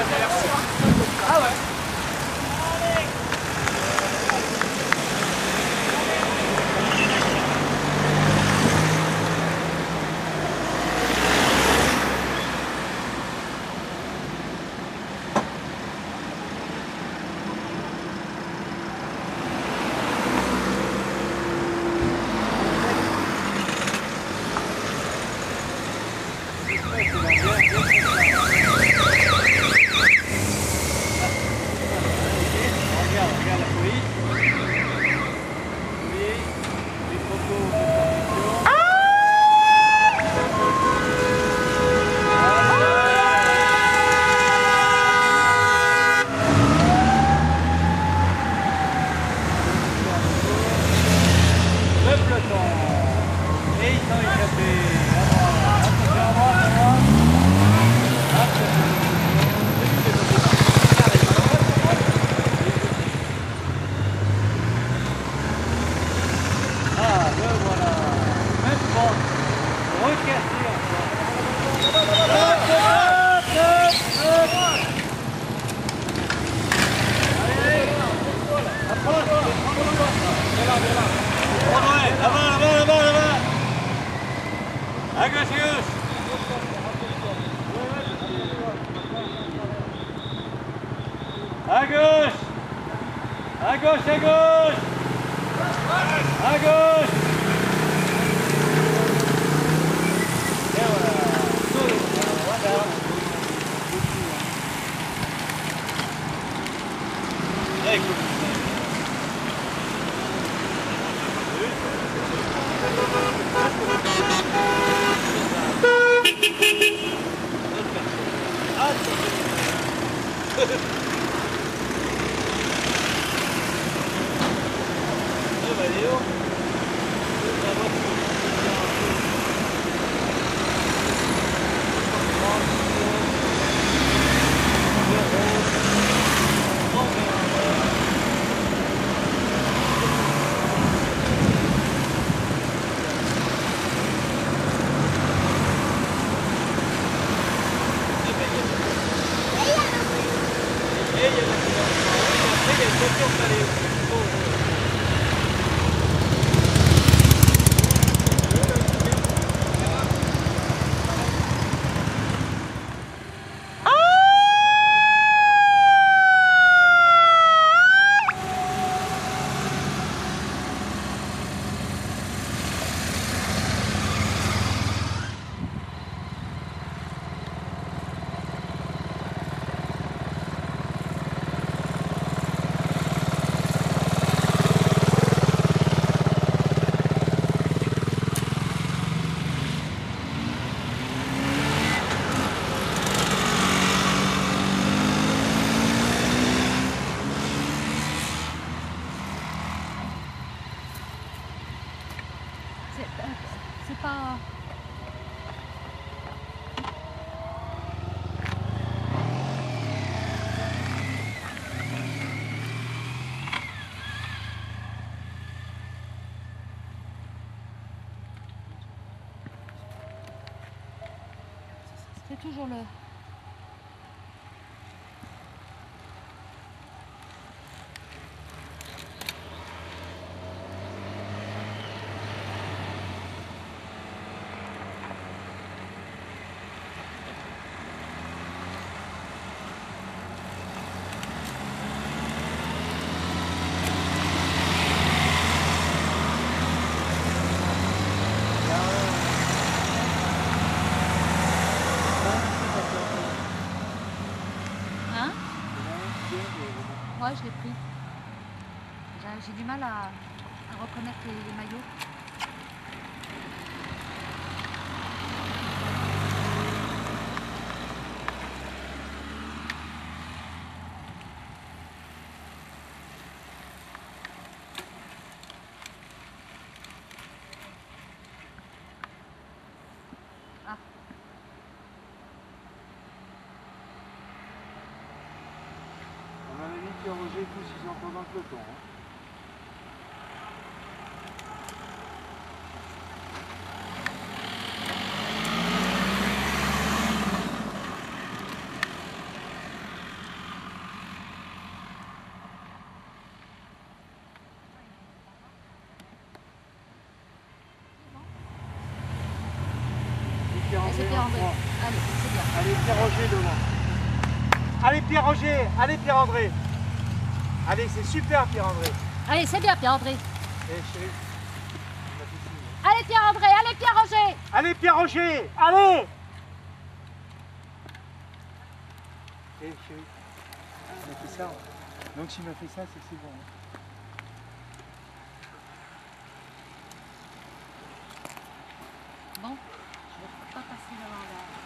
Ah ouais. À gauche! À gauche, à gauche! À gauche! Et voilà! C'est pas... C'est toujours le... Ouais, je l'ai pris. J'ai du mal à reconnaître les maillots. Ah. On a mis qui a Roger tous ils sont dans le peloton. Hein. c'était André. Allez, c'est bien. Allez, Pierre-Roger devant. Allez, Pierre-Roger. Allez, Pierre-André. Allez, c'est super, Pierre-André. Allez, c'est bien, Pierre-André. Eh, chérie. on a fait signe. Allez, Pierre-André. Allez, Pierre-Roger. Allez, Pierre-Roger. Allez. Eh, chérie. Il m'a fait ça. Donc, s'il m'a fait ça, c'est que c'est bon. Bon, je ne vais pas passer devant là.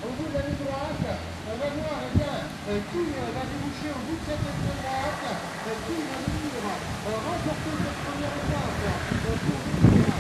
Au bout de la ligne droite, on va voir, eh bien, qui va déboucher au bout de cette ligne droite, qui va venir remporter cette première étape pour venir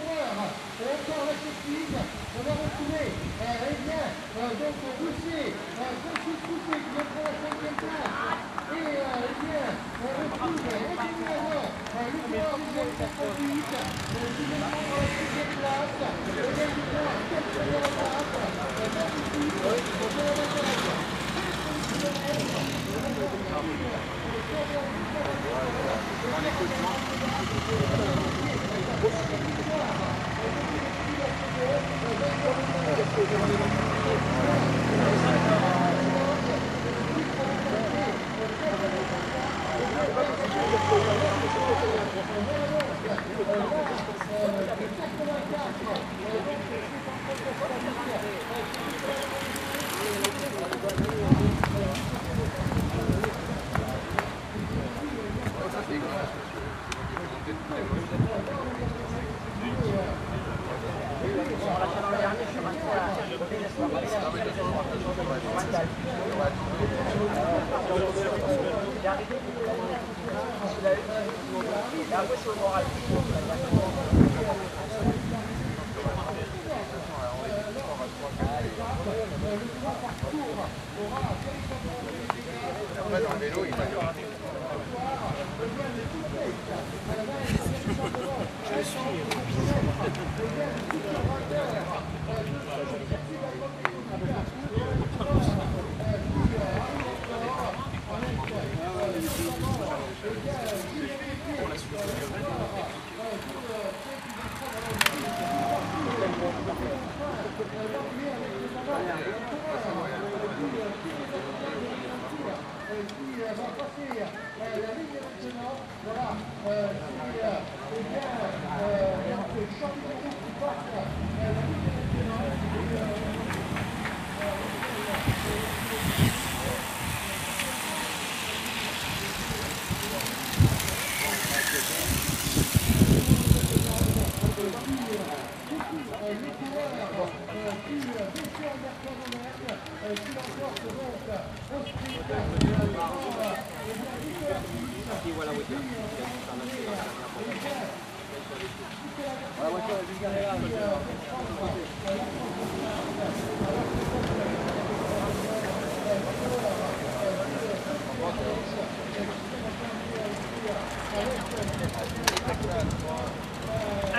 coureurs. Et encore la technique, on va retrouver, eh bien, donc Boucher, Francis Boucher qui vient pour la 5e place. Et eh bien, on retrouve régulièrement le coureur du Gel 58 qui vient prendre la 6e place. Et bien, du coup, quelle première étape, Francis Boucher, on peut la mettre.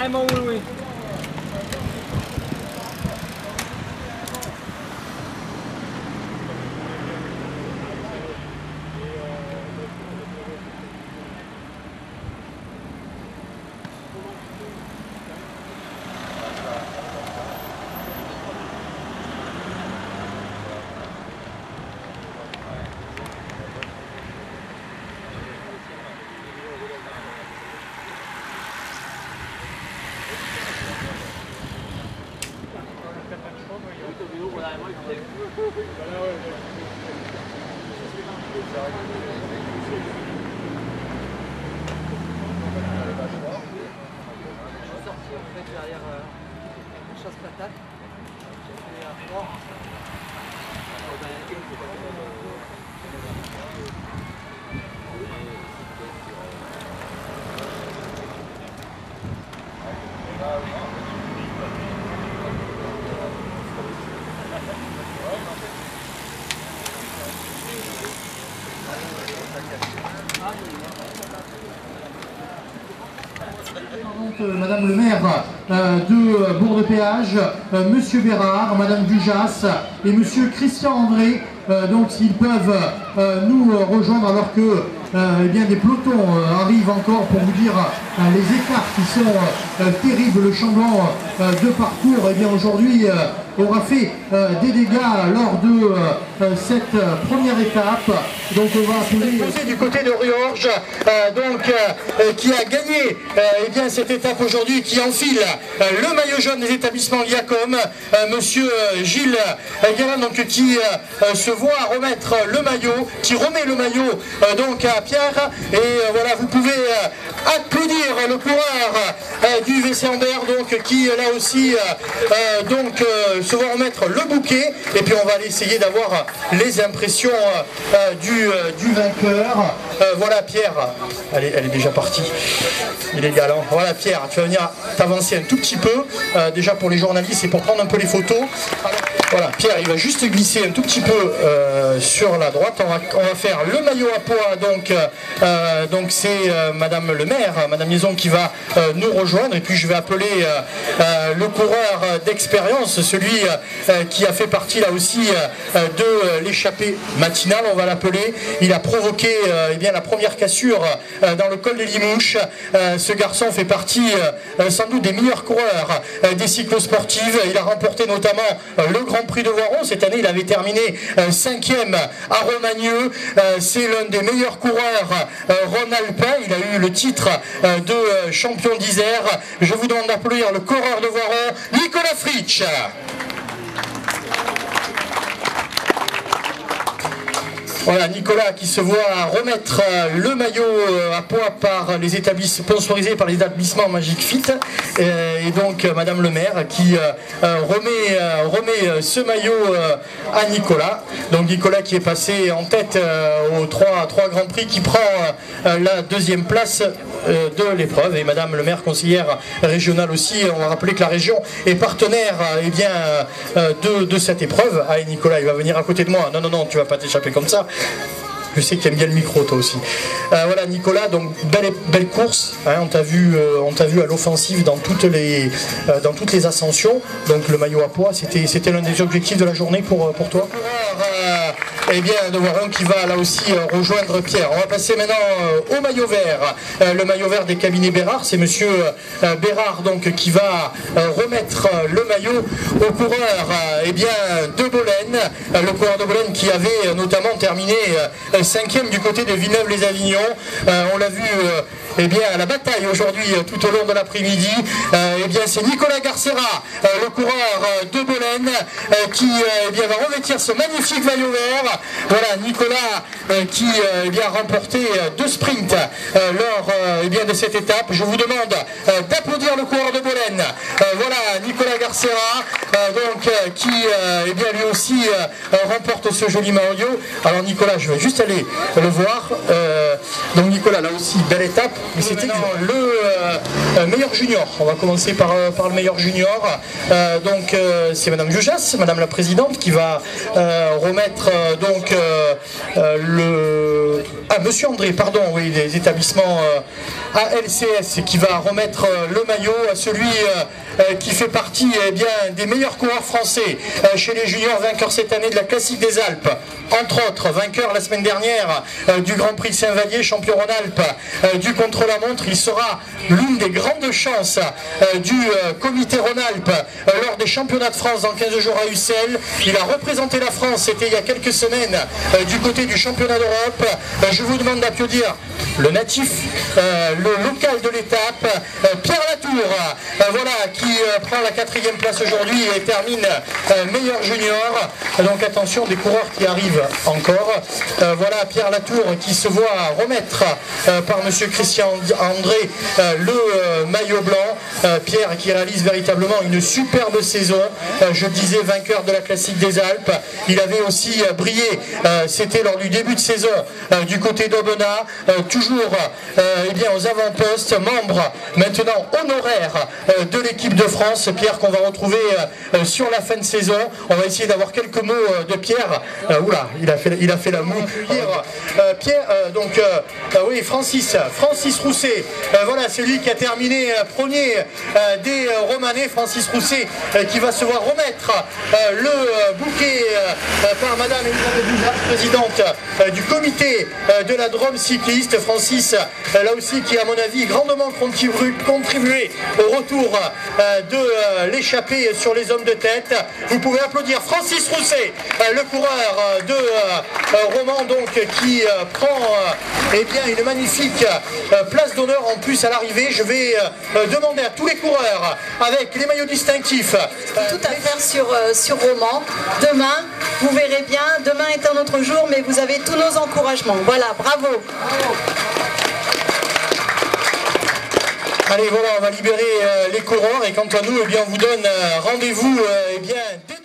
Un bon oui, oui. Madame le maire de Bourg-de-Péage, Monsieur Bérard, Madame Dujas et Monsieur Christian André, donc s'ils peuvent nous rejoindre alors que eh bien, des pelotons arrivent encore pour vous dire les écarts qui sont terribles. Le chamblant de parcours, eh bien aujourd'hui aura fait des dégâts lors de cette première étape. Donc on va appeler du côté de Riorges, qui a gagné eh bien, cette étape aujourd'hui, qui enfile le maillot jaune des établissements Liacom, monsieur Gilles Galland, donc qui se voit remettre le maillot, qui remet le maillot donc à Pierre, et voilà, vous pouvez applaudir le coureur du VC Amber, donc qui là aussi se voit remettre le bouquet, et puis on va aller essayer d'avoir les impressions du vainqueur. Voilà Pierre, elle est déjà partie, il est galant. Voilà Pierre, tu vas venir t'avancer un tout petit peu, déjà pour les journalistes et pour prendre un peu les photos. Voilà, Pierre, il va juste glisser un tout petit peu sur la droite. On va faire le maillot à pois. Donc c'est Madame le maire, Madame Liaison, qui va nous rejoindre. Et puis je vais appeler le coureur d'expérience, celui qui a fait partie là aussi de l'échappée matinale. On va l'appeler. Il a provoqué eh bien, la première cassure dans le col des Limouches. Ce garçon fait partie sans doute des meilleurs coureurs des cyclosportives. Il a remporté notamment le Grand Prix de Voiron. Cette année, il avait terminé 5e à Romagneux. C'est l'un des meilleurs coureurs rhône-alpin. Il a eu le titre de champion d'Isère. Je vous demande d'applaudir le coureur de Voiron, Nicolas Fritsch. Voilà, Nicolas qui se voit remettre le maillot à pois par les établissements sponsorisés par les établissements Magic Fit, et donc Madame le maire qui remet ce maillot à Nicolas. Donc Nicolas qui est passé en tête aux trois Grands Prix, qui prend la 2e place de l'épreuve. Et Madame le maire, conseillère régionale aussi. On va rappeler que la région est partenaire eh bien, de cette épreuve. Allez Nicolas, il va venir à côté de moi. Non, tu vas pas t'échapper comme ça. Je sais que tu aimes bien le micro toi aussi. Voilà Nicolas, donc belle course, hein, on t'a vu à l'offensive dans toutes les ascensions. Donc le maillot à pois, c'était l'un des objectifs de la journée pour toi. Eh bien, de Voiron qui va là aussi rejoindre Pierre. On va passer maintenant au maillot vert. Le maillot vert des cabinets Bérard, c'est monsieur Bérard donc qui va remettre le maillot au coureur eh bien, de Bolène. Le coureur de Bolène qui avait notamment terminé 5e du côté de Villeneuve-les-Avignon. On l'a vu eh bien, à la bataille aujourd'hui tout au long de l'après-midi. Eh bien, c'est Nicolas Garcera, le coureur de Bolène, qui eh bien, va revêtir ce magnifique maillot vert. Voilà, Nicolas qui eh bien, a remporté 2 sprints lors eh bien, de cette étape. Je vous demande d'applaudir le coureur de Bolène. Voilà, Nicolas Garcera, qui eh bien, lui aussi remporte ce joli maillot. Alors Nicolas, je vais juste aller le voir. Donc Nicolas, là aussi, belle étape. Mais c'était le meilleur junior. On va commencer par le meilleur junior. Donc c'est Madame Jujas, Madame la Présidente, qui va remettre donc Monsieur André, pardon, oui, des établissements ALCS, qui va remettre le maillot à celui qui fait partie eh bien, des meilleurs coureurs français chez les juniors, vainqueur cette année de la Classique des Alpes, entre autres, vainqueur la semaine dernière du Grand Prix de Saint-Vallier, champion Rhône-Alpes du contre-la-montre. Il sera l'une des grandes chances du comité Rhône-Alpes lors des championnats de France dans 15 jours à Ussel. Il a représenté la France, c'était il y a quelques semaines, du côté du championnat d'Europe. Je vous demande d'applaudir le natif, le local de l'étape, Pierre Latour, voilà, qui prend la 4e place aujourd'hui et termine meilleur junior. Donc attention, des coureurs qui arrivent encore. Voilà Pierre Latour qui se voit remettre par monsieur Christian André le maillot blanc. Pierre qui réalise véritablement une superbe saison. Je disais vainqueur de la Classique des Alpes. Il avait aussi brillé, c'était lors du début de saison du côté d'Aubenas, toujours eh bien, aux avant-postes, membre maintenant honoraire de l'équipe de France. Pierre qu'on va retrouver sur la fin de saison. On va essayer d'avoir quelques mots de Pierre. Oula, il a fait la moue. Pierre, donc oui, Francis Rousset, voilà, c'est lui qui a terminé premier des Romanais. Francis Rousset qui va se voir remettre le bouquet par Madame Elisabeth, présidente du comité de la Drôme cycliste. Francis, là aussi, qui à mon avis grandement contribué au retour de l'échappée sur les hommes de tête. Vous pouvez applaudir Francis Rousset, le coureur de Romans, donc qui prend eh bien, une magnifique place d'honneur en plus à l'arrivée. Je vais demander à tous les coureurs avec les maillots distinctifs. Tout à faire sur Romans. Demain, vous verrez bien, demain est un autre jour, mais vous avez tous nos encouragements. Voilà, bravo. Allez, voilà, on va libérer les coureurs et quant à nous, eh bien, on vous donne rendez-vous eh bien, dès